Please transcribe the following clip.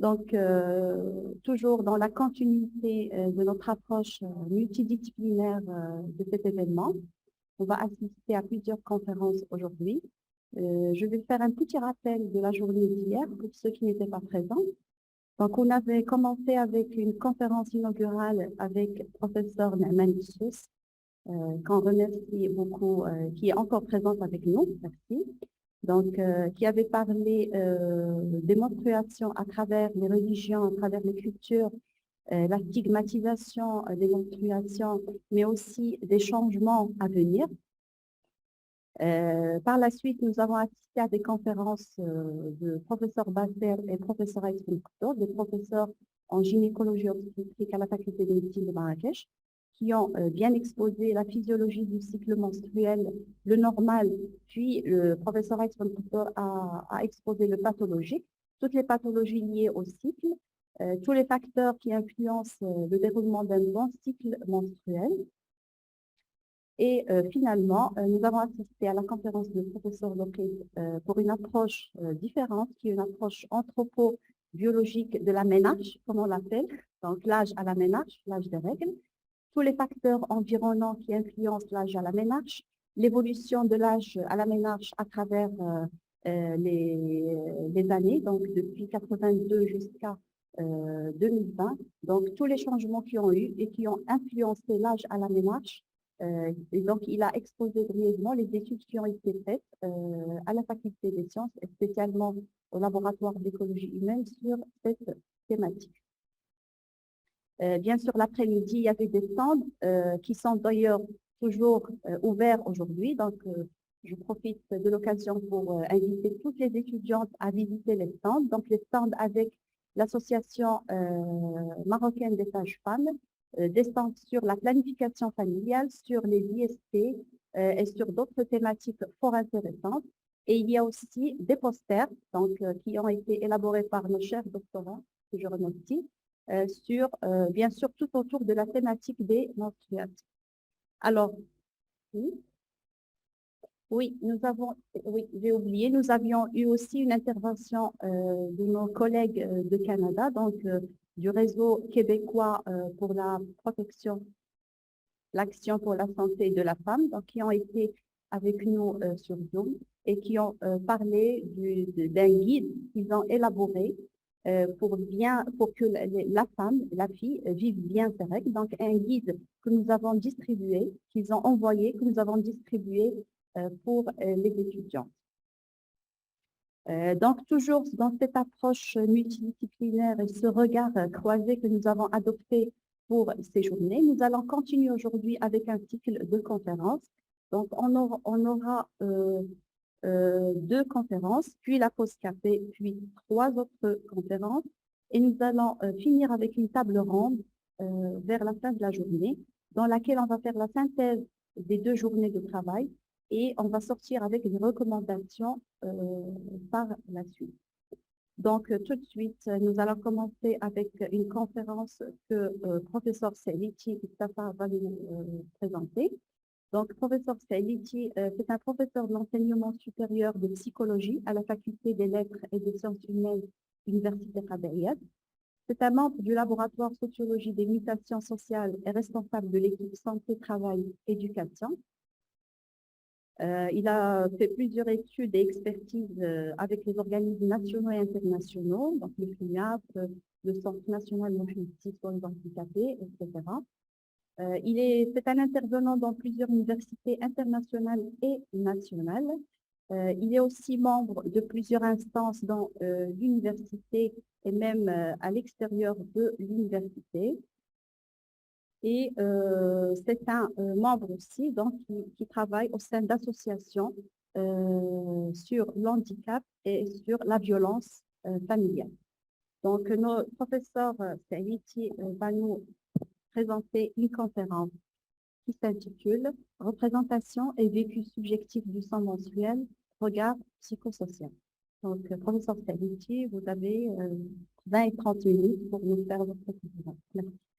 Donc, toujours dans la continuité de notre approche multidisciplinaire de cet événement, on va assister à plusieurs conférences aujourd'hui. Je vais faire un petit rappel de la journée d'hier pour ceux qui n'étaient pas présents. Donc, on avait commencé avec une conférence inaugurale avec professeur Naman Issous, qu'on remercie beaucoup, qui est encore présente avec nous, merci. Donc, qui avait parlé des menstruations à travers les religions, à travers les cultures, la stigmatisation des menstruations, mais aussi des changements à venir. Par la suite, nous avons assisté à des conférences de professeur Basser et professeur Aïssoun, des professeurs en gynécologie obstétrique à la faculté de médecine de Marrakech, qui ont bien exposé la physiologie du cycle menstruel, le normal, puis le professeur Aïssoun a exposé le pathologique, toutes les pathologies liées au cycle, tous les facteurs qui influencent le déroulement d'un bon cycle menstruel. Et finalement, nous avons assisté à la conférence du professeur Lopez pour une approche différente, qui est une approche anthropo-biologique de la ménage, comme on l'appelle, donc l'âge à la ménage, l'âge des règles, tous les facteurs environnants qui influencent l'âge à la ménage, l'évolution de l'âge à la ménage à travers les années, donc depuis 82 jusqu'à 2020, donc tous les changements qui ont eu et qui ont influencé l'âge à la ménage. Et donc, il a exposé brièvement les études qui ont été faites à la faculté des sciences, et spécialement au laboratoire d'écologie humaine sur cette thématique. Bien sûr, l'après-midi, il y avait des stands qui sont d'ailleurs toujours ouverts aujourd'hui. Donc, je profite de l'occasion pour inviter toutes les étudiantes à visiter les stands. Donc, les stands avec l'association marocaine des sages-femmes, des stands sur la planification familiale, sur les IST et sur d'autres thématiques fort intéressantes. Et il y a aussi des posters donc, qui ont été élaborés par nos chers doctorants, que je remercie, sur, bien sûr, tout autour de la thématique des menstruations. Alors, oui, oui, j'ai oublié, nous avions eu aussi une intervention de nos collègues de Canada, donc du réseau québécois pour la protection, l'action pour la santé de la femme, donc qui ont été avec nous sur Zoom et qui ont parlé d'un guide qu'ils ont élaboré pour que la femme, la fille, vive bien ses règles. Donc, un guide que nous avons distribué, qu'ils ont envoyé, que nous avons distribué pour les étudiants. Donc, toujours dans cette approche multidisciplinaire et ce regard croisé que nous avons adopté pour ces journées, nous allons continuer aujourd'hui avec un cycle de conférences. Donc, on aura 2 conférences, puis la pause café, puis 3 autres conférences. Et nous allons finir avec une table ronde vers la fin de la journée, dans laquelle on va faire la synthèse des 2 journées de travail et on va sortir avec des recommandations par la suite. Donc, tout de suite, nous allons commencer avec une conférence que professeur Seliti Mustafa va nous présenter. Donc, professeur Saïditi, c'est un professeur de l'enseignement supérieur de psychologie à la faculté des lettres et des sciences humaines, Université Rabelais. C'est un membre du laboratoire sociologie des mutations sociales et responsable de l'équipe santé, travail, éducation. Il a fait plusieurs études et expertises avec les organismes nationaux et internationaux, donc le FINAP, le Centre national de justice pour les handicapés, etc. C'est un intervenant dans plusieurs universités internationales et nationales. Il est aussi membre de plusieurs instances dans l'université et même à l'extérieur de l'université. Et c'est un membre aussi donc, qui travaille au sein d'associations sur l'handicap et sur la violence familiale. Donc, notre professeur Saïditi va nous présenter une conférence qui s'intitule « Représentation et vécu subjectif du sang menstruel, regard psychosocial ». Donc, professeur Saïditi, vous avez 20 et 30 minutes pour nous faire votre conférence. Merci.